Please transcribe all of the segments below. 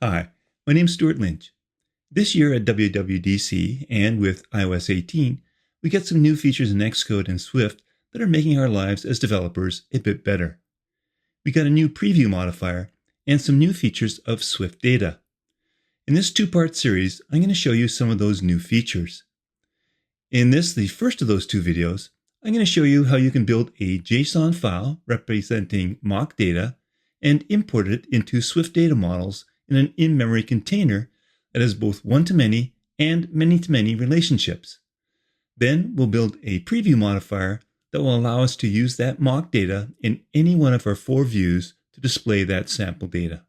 Hi, my name's Stuart Lynch. This year at WWDC and with iOS 18, we get some new features in Xcode and Swift that are making our lives as developers a bit better. We got a new preview modifier and some new features of SwiftData. In this two-part series, I'm going to show you some of those new features. In this, the first of those two videos, I'm going to show you how you can build a JSON file representing MockData and import it into SwiftData models in an in-memory container that has both one-to-many and many-to-many relationships. Then we'll build a preview modifier that will allow us to use that MockData in any one of our 4 views to display that sample data.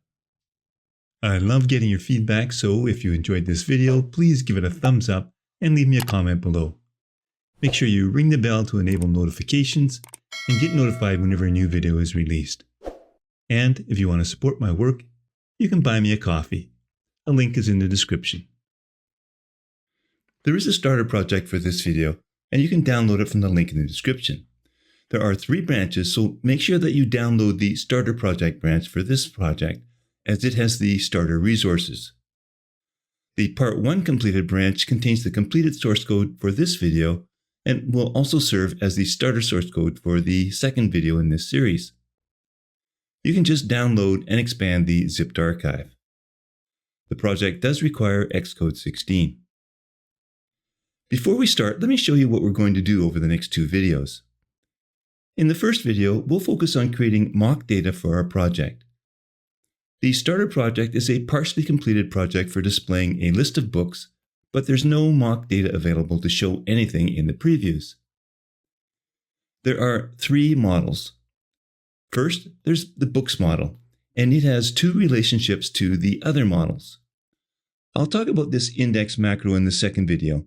I love getting your feedback, so if you enjoyed this video, please give it a thumbs up and leave me a comment below. Make sure you ring the bell to enable notifications and get notified whenever a new video is released. And if you want to support my work, you can buy me a coffee. A link is in the description. There is a starter project for this video, and you can download it from the link in the description. There are 3 branches, so make sure that you download the starter project branch for this project, as it has the starter resources. The Part 1 completed branch contains the completed source code for this video, and will also serve as the starter source code for the second video in this series. You can just download and expand the zipped archive. The project does require Xcode 16. Before we start, let me show you what we're going to do over the next 2 videos. In the first video, we'll focus on creating MockData for our project. The starter project is a partially completed project for displaying a list of books, but there's no MockData available to show anything in the previews. There are 3 models. First, there's the books model, and it has 2 relationships to the other models. I'll talk about this index macro in the second video,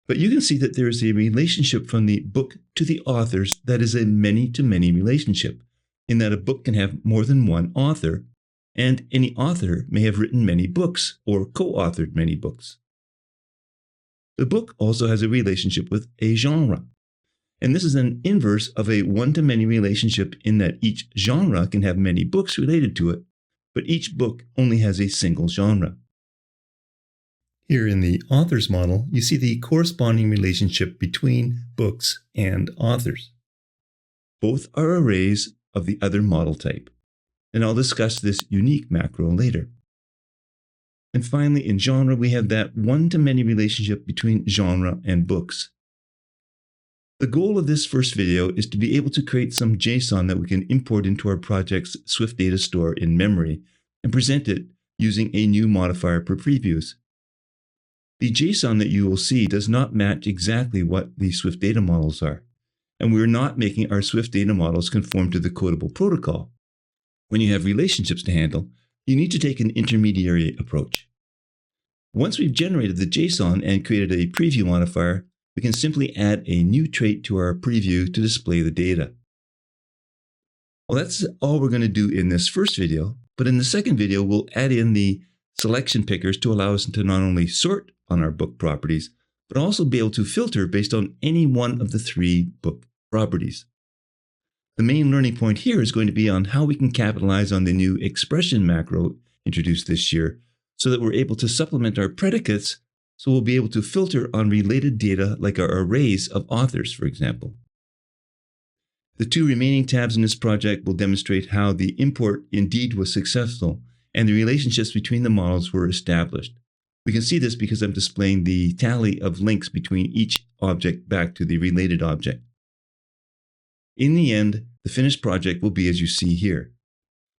but you can see that there is a relationship from the book to the authors that is a many-to-many relationship, in that a book can have more than one author, and any author may have written many books or co-authored many books. The book also has a relationship with a genre. And this is an inverse of a one-to-many relationship in that each genre can have many books related to it, but each book only has a single genre. Here in the authors model, you see the corresponding relationship between books and authors. Both are arrays of the other model type, and I'll discuss this unique macro later. And finally, in genre, we have that one-to-many relationship between genre and books. The goal of this first video is to be able to create some JSON that we can import into our project's SwiftData store in memory and present it using a new modifier per previews. The JSON that you will see does not match exactly what the SwiftData models are, and we're not making our SwiftData models conform to the codable protocol. When you have relationships to handle, you need to take an intermediary approach. Once we've generated the JSON and created a preview modifier, we can simply add a new trait to our preview to display the data. Well, that's all we're going to do in this first video, but in the second video, we'll add in the selection pickers to allow us to not only sort on our book properties, but also be able to filter based on any one of the 3 book properties. The main learning point here is going to be on how we can capitalize on the new expression macro introduced this year so that we're able to supplement our predicates, so we'll be able to filter on related data like our arrays of authors, for example. The 2 remaining tabs in this project will demonstrate how the import indeed was successful and the relationships between the models were established. We can see this because I'm displaying the tally of links between each object back to the related object. In the end, the finished project will be as you see here.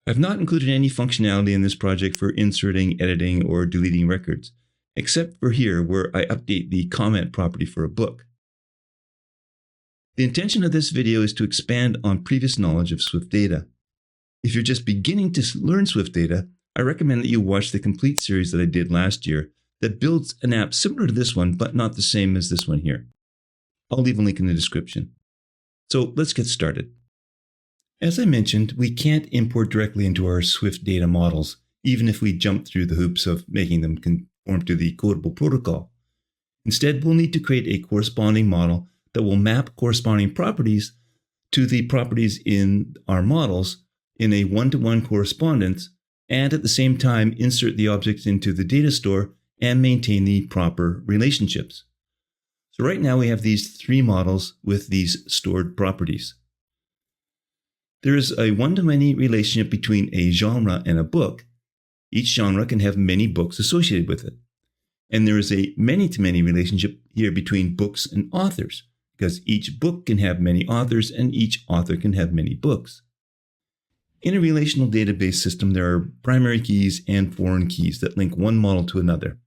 I've not included any functionality in this project for inserting, editing, or deleting records, except for here where I update the comment property for a book. The intention of this video is to expand on previous knowledge of SwiftData. If you're just beginning to learn SwiftData, I recommend that you watch the complete series that I did last year that builds an app similar to this one, but not the same as this one here. I'll leave a link in the description. So let's get started. As I mentioned, we can't import directly into our SwiftData models, even if we jump through the hoops of making them conform to the codable protocol. Instead, we'll need to create a corresponding model that will map corresponding properties to the properties in our models in a one-to-one correspondence and at the same time insert the objects into the data store and maintain the proper relationships. So right now we have these three models with these stored properties. There is a one-to-many relationship between a genre and a book. Each genre can have many books associated with it. And there is a many-to-many relationship here between books and authors, because each book can have many authors and each author can have many books. In a relational database system, there are primary keys and foreign keys that link one model to another.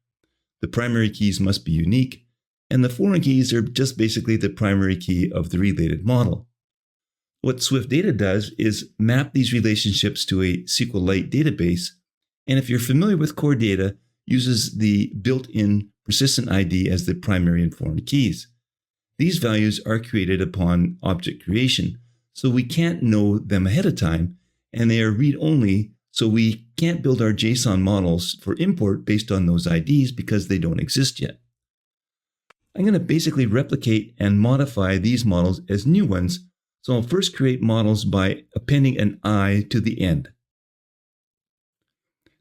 The primary keys must be unique, and the foreign keys are just basically the primary key of the related model. What SwiftData does is map these relationships to a SQLite database, and if you're familiar with core data, uses the built-in persistent ID as the primary and foreign keys. These values are created upon object creation, so we can't know them ahead of time, and they are read-only, so we can't build our JSON models for import based on those IDs because they don't exist yet. I'm going to basically replicate and modify these models as new ones, so I'll first create models by appending an I to the end.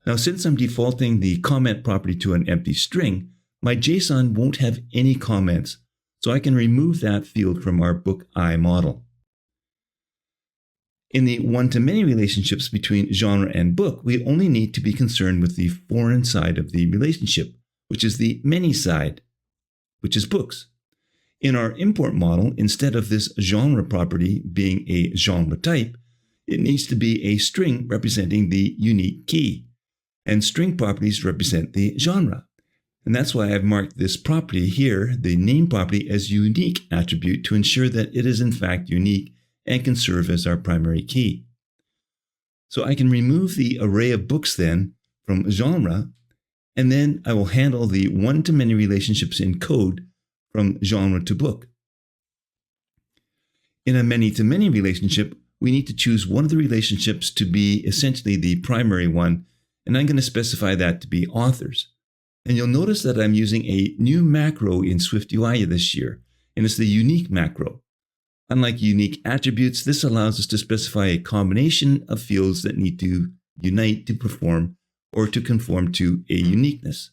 Now, since I'm defaulting the comment property to an empty string, my JSON won't have any comments, so I can remove that field from our book I model. In the one-to-many relationships between genre and book, we only need to be concerned with the foreign side of the relationship, which is the many side, which is books. In our import model, instead of this genre property being a genre type, it needs to be a string representing the unique key, and string properties represent the genre. And that's why I've marked this property here, the name property, as unique attribute to ensure that it is in fact unique and can serve as our primary key. So I can remove the array of books then from genre, and then I will handle the one-to-many relationships in code from genre to book. In a many-to-many relationship, we need to choose one of the relationships to be essentially the primary one, and I'm going to specify that to be authors. And you'll notice that I'm using a new macro in SwiftUI this year, and it's the unique macro. Unlike unique attributes, this allows us to specify a combination of fields that need to unite to perform or to conform to a uniqueness.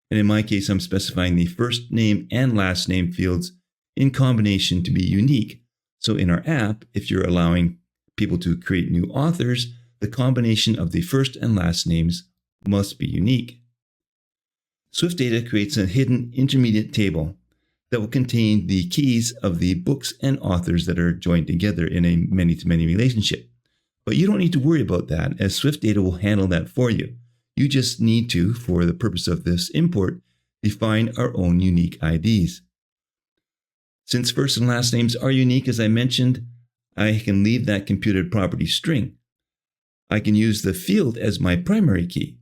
And in my case, I'm specifying the first name and last name fields in combination to be unique. So in our app, if you're allowing people to create new authors, the combination of the first and last names must be unique. SwiftData creates a hidden intermediate table that will contain the keys of the books and authors that are joined together in a many-to-many relationship. But you don't need to worry about that, as SwiftData will handle that for you. You just need to, for the purpose of this import, define our own unique IDs. Since first and last names are unique, as I mentioned, I can leave that computed property string. I can use the field as my primary key.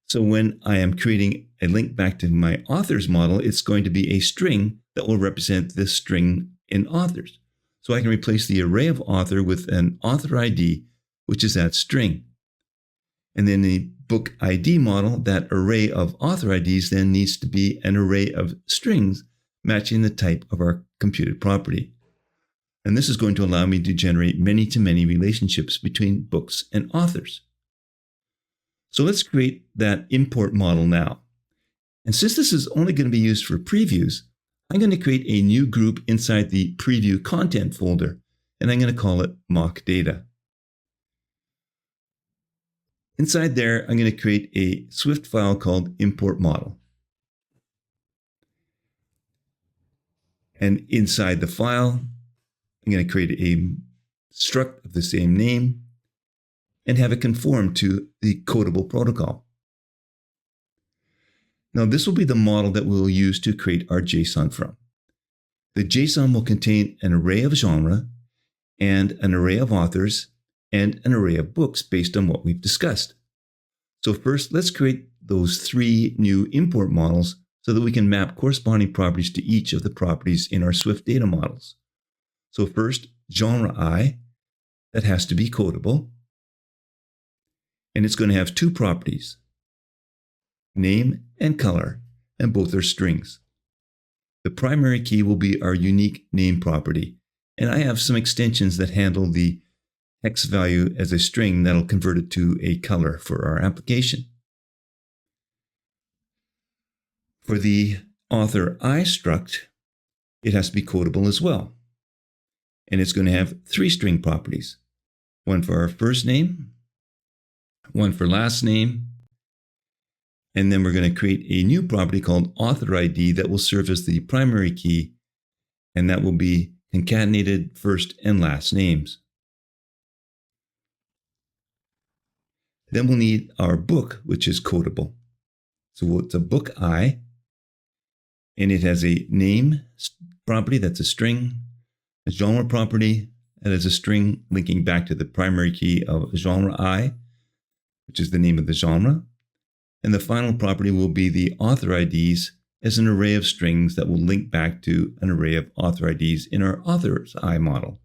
So when I am creating a link back to my authors model, it's going to be a string that will represent this string in authors. So I can replace the array of author with an author ID, which is that string. And then the book ID model, that array of author IDs then needs to be an array of strings matching the type of our computed property. And this is going to allow me to generate many-to-many relationships between books and authors. So let's create that import model now. And since this is only going to be used for previews, I'm going to create a new group inside the preview content folder, and I'm going to call it MockData. Inside there, I'm going to create a Swift file called import model. And inside the file, I'm going to create a struct of the same name and have it conform to the codable protocol. Now, this will be the model that we'll use to create our JSON from. The JSON will contain an array of genre and an array of authors and an array of books based on what we've discussed. So first, let's create those three new import models so that we can map corresponding properties to each of the properties in our SwiftData models. So first, genre I, that has to be codable. And it's going to have two properties, name and color, and both are strings. The primary key will be our unique name property, and I have some extensions that handle the hex value as a string that'll convert it to a color for our application. For the author I struct, it has to be quotable as well. And it's going to have 3 string properties. One for our first name, one for last name, and then we're going to create a new property called author ID that will serve as the primary key, and that will be concatenated first and last names. Then we'll need our book, which is quotable. So it's a book I, and it has a name property that's a string, a genre property that is a string linking back to the primary key of genre I, which is the name of the genre. And the final property will be the author IDs as an array of strings that will link back to an array of author IDs in our author's I model.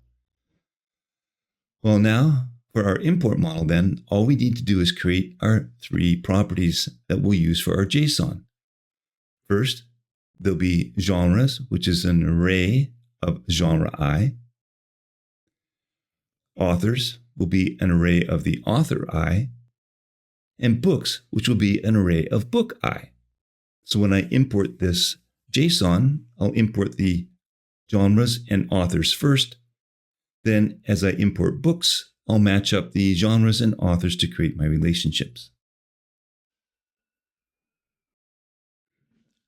Well, now for our import model then, all we need to do is create our 3 properties that we'll use for our JSON. First, there'll be genres, which is an array of genre I. Authors will be an array of the author I. And books, which will be an array of book I. So when I import this JSON, I'll import the genres and authors first. Then as I import books, I'll match up the genres and authors to create my relationships.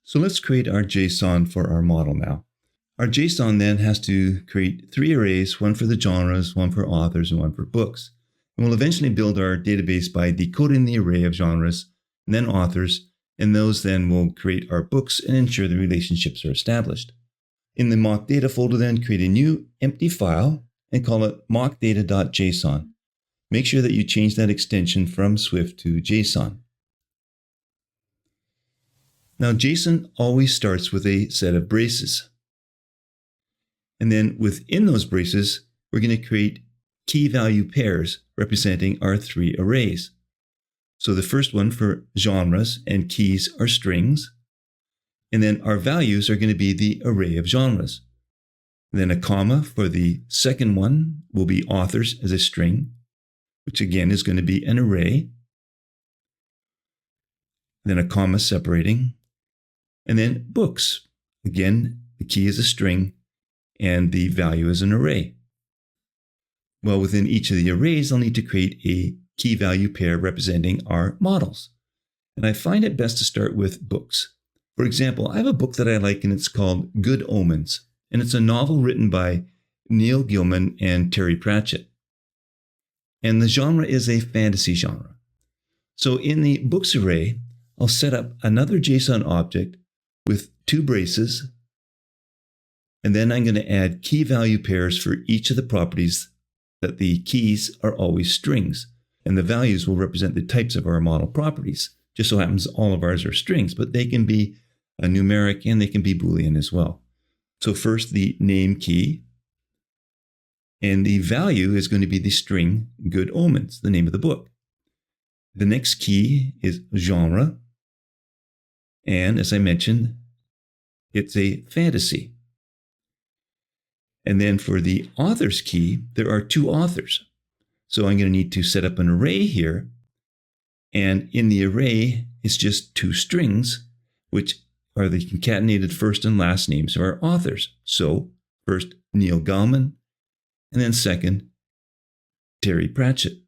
So let's create our JSON for our model now. Our JSON then has to create 3 arrays, one for the genres, one for authors, and one for books. And we'll eventually build our database by decoding the array of genres and then authors, and those then will create our books and ensure the relationships are established. In the MockData folder then, create a new empty file and call it mockdata.json. Make sure that you change that extension from Swift to JSON. Now JSON always starts with a set of braces. And then within those braces, we're going to create key value pairs representing our 3 arrays. So the first one for genres and keys are strings. And then our values are going to be the array of genres. Then a comma for the second one will be authors as a string, which again is going to be an array. Then a comma separating. And then books. Again, the key is a string and the value is an array. Well, within each of the arrays, I'll need to create a key value pair representing our models. And I find it best to start with books. For example, I have a book that I like and it's called Good Omens. And it's a novel written by Neil Gaiman and Terry Pratchett. And the genre is a fantasy genre. So in the books array, I'll set up another JSON object with 2 braces. And then I'm going to add key value pairs for each of the properties that the keys are always strings. And the values will represent the types of our model properties. Just so happens all of ours are strings, but they can be a numeric and they can be Boolean as well. So first the name key, and the value is going to be the string Good Omens, the name of the book. The next key is genre, and as I mentioned, it's a fantasy. And then for the author's key, there are 2 authors. So I'm going to need to set up an array here, and in the array, it's just 2 strings, which are the concatenated first and last names of our authors. So first, Neil Gaiman, and then second, Terry Pratchett.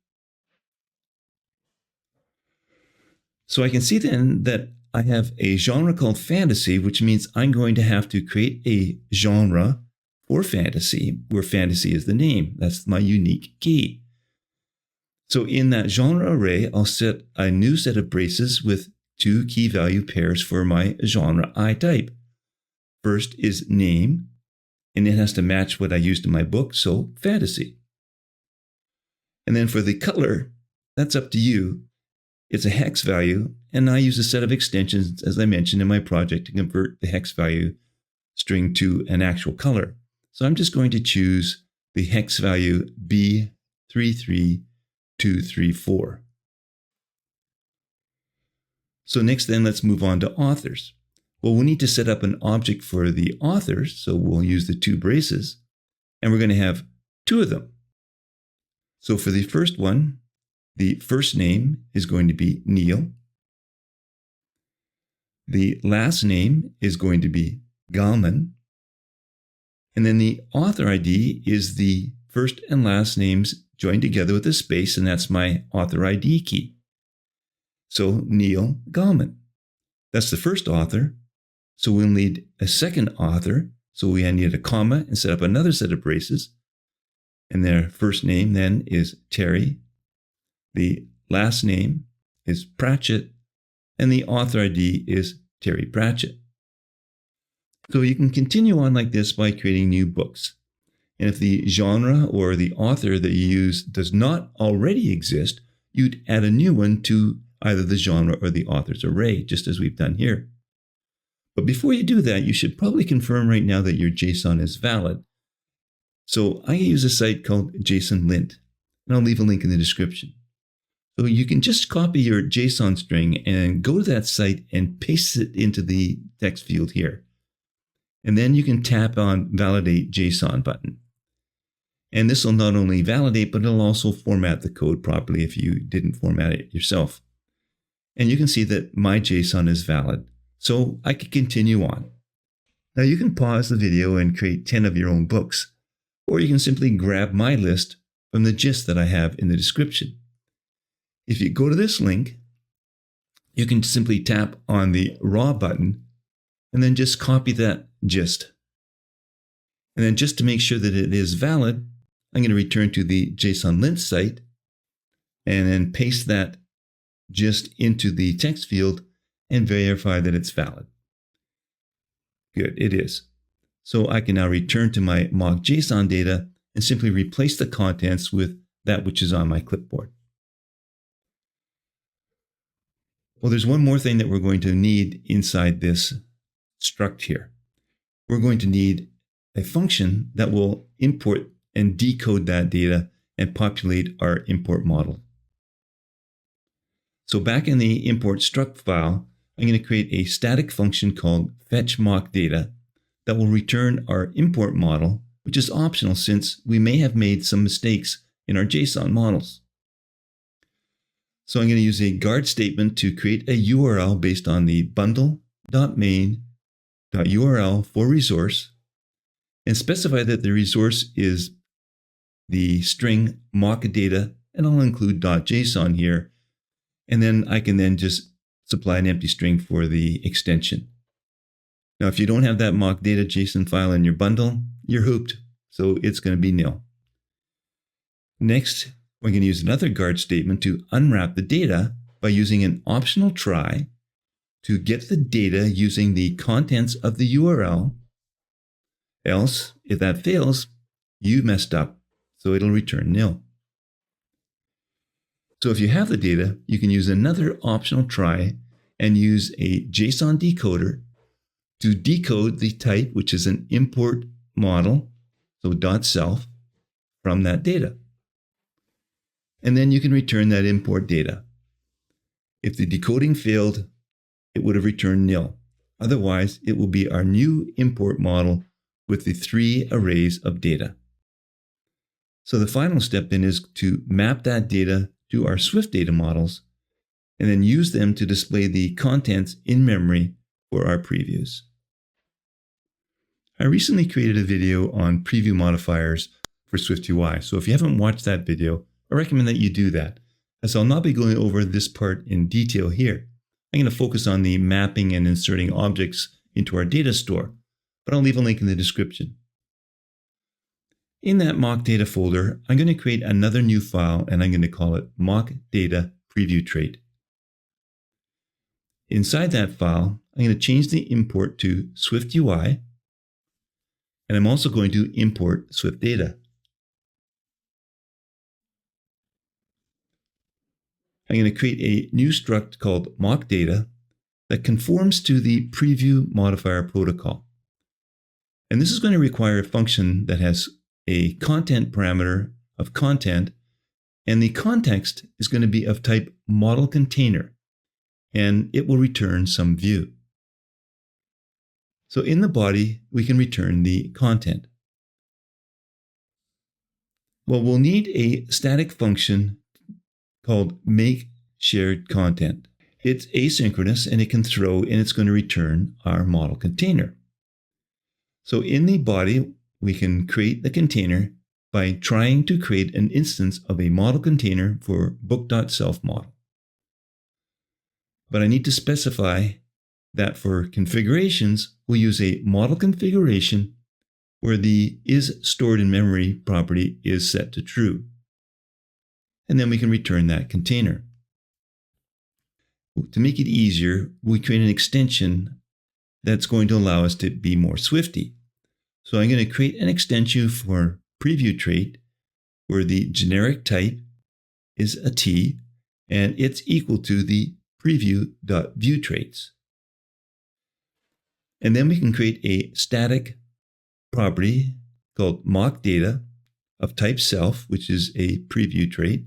So I can see then that I have a genre called fantasy, which means I'm going to have to create a genre for fantasy, where fantasy is the name. That's my unique key. So in that genre array, I'll set a new set of braces with 2 key value pairs for my genre I type. First is name, and it has to match what I used in my book, so fantasy. And then for the color, that's up to you. It's a hex value, and I use a set of extensions, as I mentioned in my project, to convert the hex value string to an actual color. So I'm just going to choose the hex value B33234. So next then, let's move on to authors. Well, we need to set up an object for the authors, so we'll use the 2 braces, and we're going to have 2 of them. So for the first one, the first name is going to be Neil. The last name is going to be Galman. And then the author ID is the first and last names joined together with a space, and that's my author ID key. So Neil Galman. That's the first author. So we'll need a second author. So we need a comma and set up another set of braces. And their first name then is Terry. The last name is Pratchett. And the author ID is Terry Pratchett. So you can continue on like this by creating new books. And if the genre or the author that you use does not already exist, you'd add a new one to either the genre or the author's array, just as we've done here. But before you do that, you should probably confirm right now that your JSON is valid. So I use a site called JSON Lint, and I'll leave a link in the description. So you can just copy your JSON string and go to that site and paste it into the text field here. And then you can tap on Validate JSON button. And this will not only validate, but it'll also format the code properly if you didn't format it yourself. And you can see that my JSON is valid. So I can continue on. Now you can pause the video and create 10 of your own books, or you can simply grab my list from the gist that I have in the description. If you go to this link, you can simply tap on the raw button and then just copy that gist. And then just to make sure that it is valid, I'm going to return to the JSON Lint site and then paste that gist into the text field and verify that it's valid. Good, it is. So I can now return to my MockJSON data and simply replace the contents with that which is on my clipboard. Well, there's one more thing that we're going to need inside this struct here. We're going to need a function that will import and decode that data and populate our import model. So back in the import struct file, I'm going to create a static function called fetchMockData that will return our import model, which is optional since we may have made some mistakes in our JSON models. So I'm going to use a guard statement to create a URL based on the bundle.main.url for resource and specify that the resource is the string MockData, and I'll include .json here. And then I can then just supply an empty string for the extension. Now, if you don't have that MockData JSON file in your bundle, you're hooped. So it's going to be nil. Next, we're going to use another guard statement to unwrap the data by using an optional try to get the data using the contents of the URL. Else, if that fails, you messed up. So it'll return nil. So if you have the data, you can use another optional try and use a JSON decoder to decode the type, which is an import model, so .self, from that data. And then you can return that import data. If the decoding failed, it would have returned nil. Otherwise, it will be our new import model with the 3 arrays of data. So the final step then is to map that data to our SwiftData models and then use them to display the contents in memory for our previews. I recently created a video on preview modifiers for SwiftUI. So if you haven't watched that video, I recommend that you do that, as I'll not be going over this part in detail here. I'm going to focus on the mapping and inserting objects into our data store, but I'll leave a link in the description. In that MockData folder, I'm going to create another new file and I'm going to call it MockData Preview Trait. Inside that file, I'm going to change the import to SwiftUI, and I'm also going to import SwiftData. I'm going to create a new struct called MockData that conforms to the PreviewModifier protocol. And this is going to require a function that has a content parameter of content, and the context is going to be of type model container, and it will return some view. So in the body, we can return the content. Well, we'll need a static function called makeSharedContent. It's asynchronous and it can throw and it's going to return our model container. So in the body, we can create the container by trying to create an instance of a model container for book.self model. But I need to specify that for configurations, we'll use a model configuration where the isStoredInMemory property is set to true. And then we can return that container. To make it easier, we create an extension that's going to allow us to be more Swifty. So I'm going to create an extension for preview trait where the generic type is a T and it's equal to the preview.viewTraits. And then we can create a static property called MockData of type self, which is a preview trait,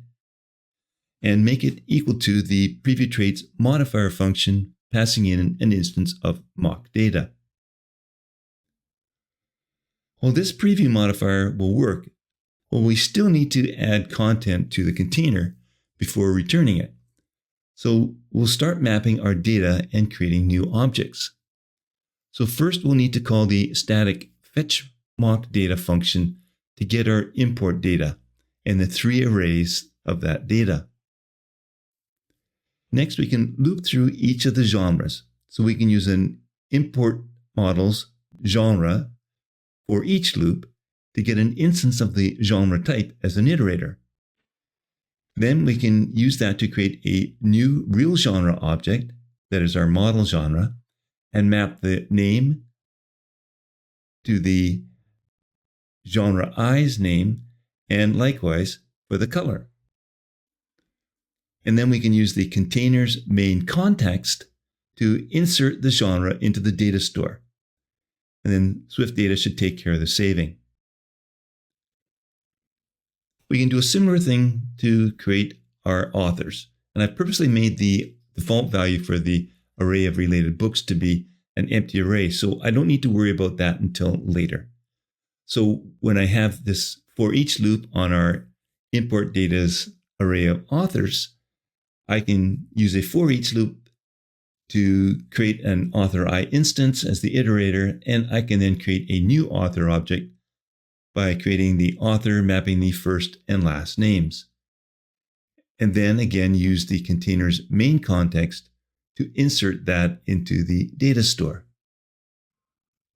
and make it equal to the preview traits modifier function, passing in an instance of MockData. Well, this preview modifier will work, but we still need to add content to the container before returning it. So we'll start mapping our data and creating new objects. So first we'll need to call the static fetchMockData function to get our import data and the 3 arrays of that data. Next, we can loop through each of the genres. So we can use an import models genre for each loop to get an instance of the genre type as an iterator. Then we can use that to create a new real genre object that is our model genre and map the name to the genre I's name and likewise for the color. And then we can use the container's main context to insert the genre into the data store. And then SwiftData should take care of the saving. We can do a similar thing to create our authors. And I've purposely made the default value for the array of related books to be an empty array, so I don't need to worry about that until later. So when I have this for each loop on our import data's array of authors, I can use a for each loop to create an author I instance as the iterator, and I can then create a new author object by creating the author mapping the first and last names. And then again use the container's main context to insert that into the data store.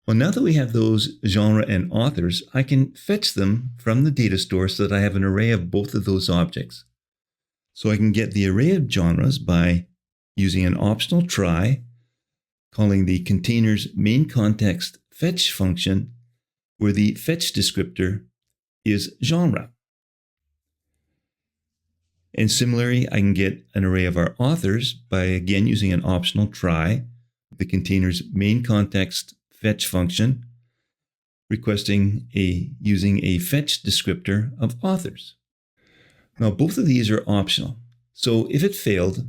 Well, now that we have those genre and authors, I can fetch them from the data store so that I have an array of both of those objects. So I can get the array of genres by using an optional try, calling the container's main context fetch function, where the fetch descriptor is genre. And similarly, I can get an array of our authors by again using an optional try, the container's main context fetch function, requesting using a fetch descriptor of authors. Now, both of these are optional. So if it failed,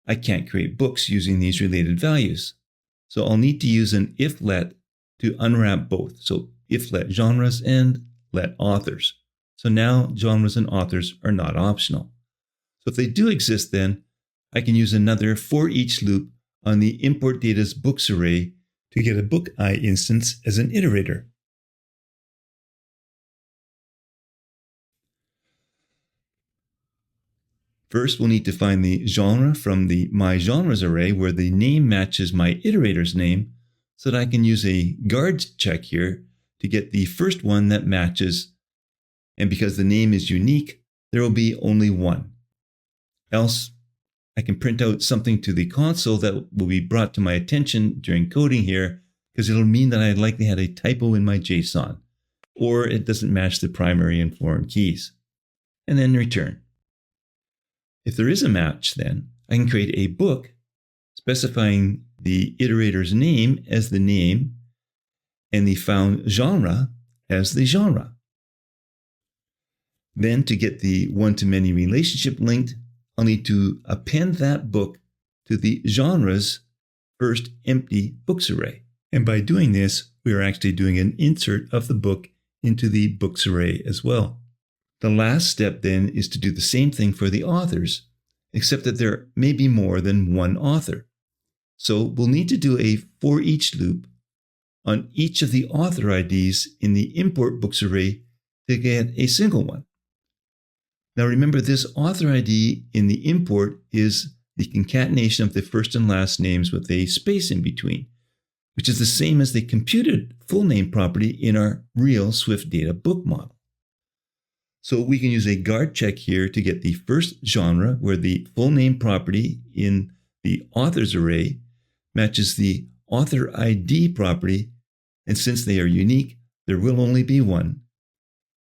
I can't create books using these related values. So I'll need to use an if-let to unwrap both. So if-let genres and let authors. So now genres and authors are not optional. So if they do exist, then I can use another for each loop on the import data's books array to get a book I instance as an iterator. First, we'll need to find the genre from the myGenres array where the name matches my iterator's name so that I can use a guard check here to get the first one that matches. And because the name is unique, there will be only one. Else, I can print out something to the console that will be brought to my attention during coding here because it'll mean that I likely had a typo in my JSON or it doesn't match the primary and foreign keys. And then return. If there is a match, then I can create a book specifying the iterator's name as the name and the found genre as the genre. Then to get the one-to-many relationship linked, I'll need to append that book to the genre's first empty books array. And by doing this, we are actually doing an insert of the book into the books array as well. The last step then is to do the same thing for the authors, except that there may be more than one author. So we'll need to do a for each loop on each of the author IDs in the import books array to get a single one. Now remember, this author ID in the import is the concatenation of the first and last names with a space in between, which is the same as the computed full name property in our real SwiftData book model. So we can use a guard check here to get the first genre where the full name property in the authors array matches the author ID property, and since they are unique, there will only be one.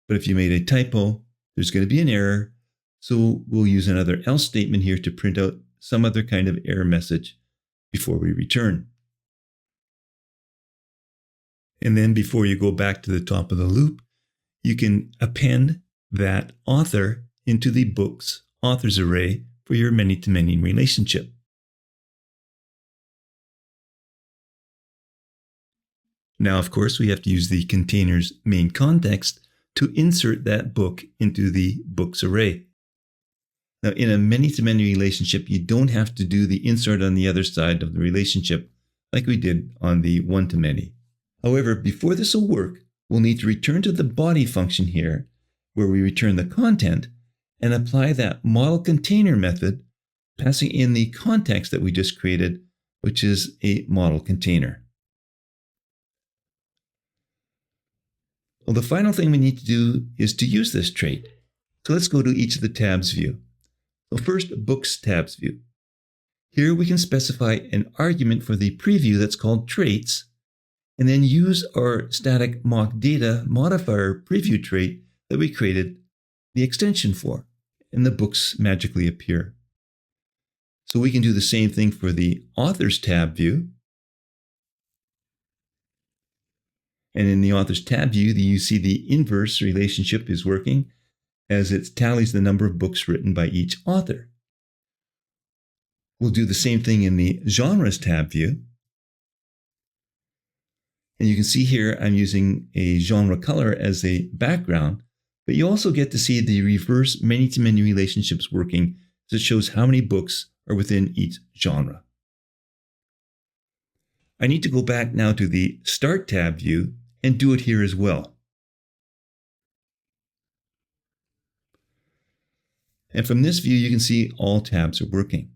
But if you made a typo, there's going to be an error, so we'll use another else statement here to print out some other kind of error message before we return. And then before you go back to the top of the loop, you can append that author into the book's authors array for your many-to-many relationship. Now, of course, we have to use the container's main context to insert that book into the books array. Now, in a many-to-many relationship, you don't have to do the insert on the other side of the relationship like we did on the one-to-many. However, before this will work, we'll need to return to the body function here, where we return the content and apply that model container method, passing in the context that we just created, which is a model container. Well, the final thing we need to do is to use this trait. So let's go to each of the tabs view. So first, Books tabs view. Here we can specify an argument for the preview that's called traits, and then use our static MockData modifier preview trait that we created the extension for, and the books magically appear. So we can do the same thing for the Authors tab view. And in the Authors tab view, you see the inverse relationship is working as it tallies the number of books written by each author. We'll do the same thing in the Genres tab view. And you can see here I'm using a genre color as a background, but you also get to see the reverse many-to-many relationships working, as it shows how many books are within each genre. I need to go back now to the Start tab view and do it here as well. And from this view, you can see all tabs are working.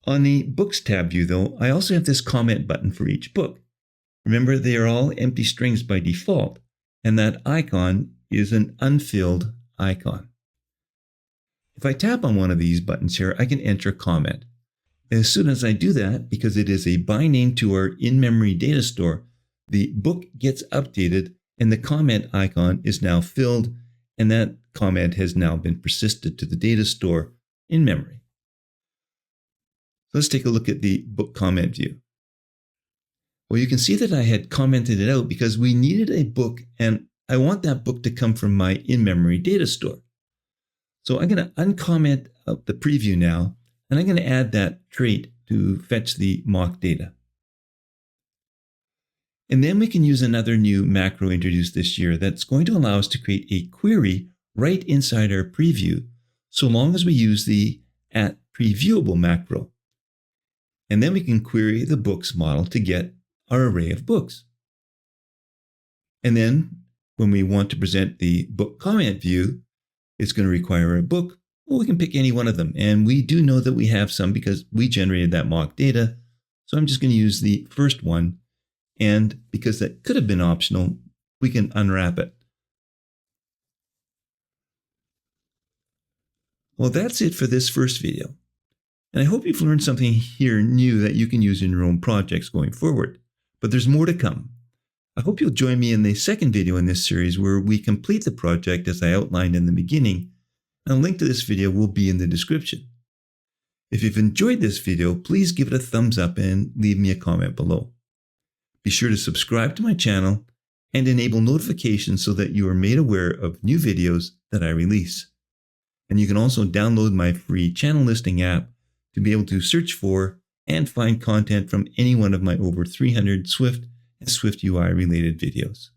On the Books tab view, though, I also have this comment button for each book. Remember, they are all empty strings by default, and that icon is an unfilled icon. If I tap on one of these buttons here, I can enter a comment. As soon as I do that, because it is a by name to our in-memory data store, the book gets updated and the comment icon is now filled, and that comment has now been persisted to the data store in memory. Let's take a look at the book comment view. Well, you can see that I had commented it out because we needed a book and I want that book to come from my in-memory data store. So I'm going to uncomment out the preview now, and I'm going to add that trait to fetch the mock data. And then we can use another new macro introduced this year that's going to allow us to create a query right inside our preview, so long as we use the @previewable macro. And then we can query the books model to get our array of books. And then when we want to present the book comment view, it's going to require a book. Well, we can pick any one of them. And we do know that we have some because we generated that mock data. So I'm just going to use the first one. And because that could have been optional, we can unwrap it. Well, that's it for this first video. And I hope you've learned something here new that you can use in your own projects going forward. But there's more to come. I hope you'll join me in the second video in this series where we complete the project as I outlined in the beginning, and a link to this video will be in the description. If you've enjoyed this video, please give it a thumbs up and leave me a comment below. Be sure to subscribe to my channel and enable notifications so that you are made aware of new videos that I release. And you can also download my free channel listing app to be able to search for and find content from any one of my over 300 Swift and Swift UI related videos.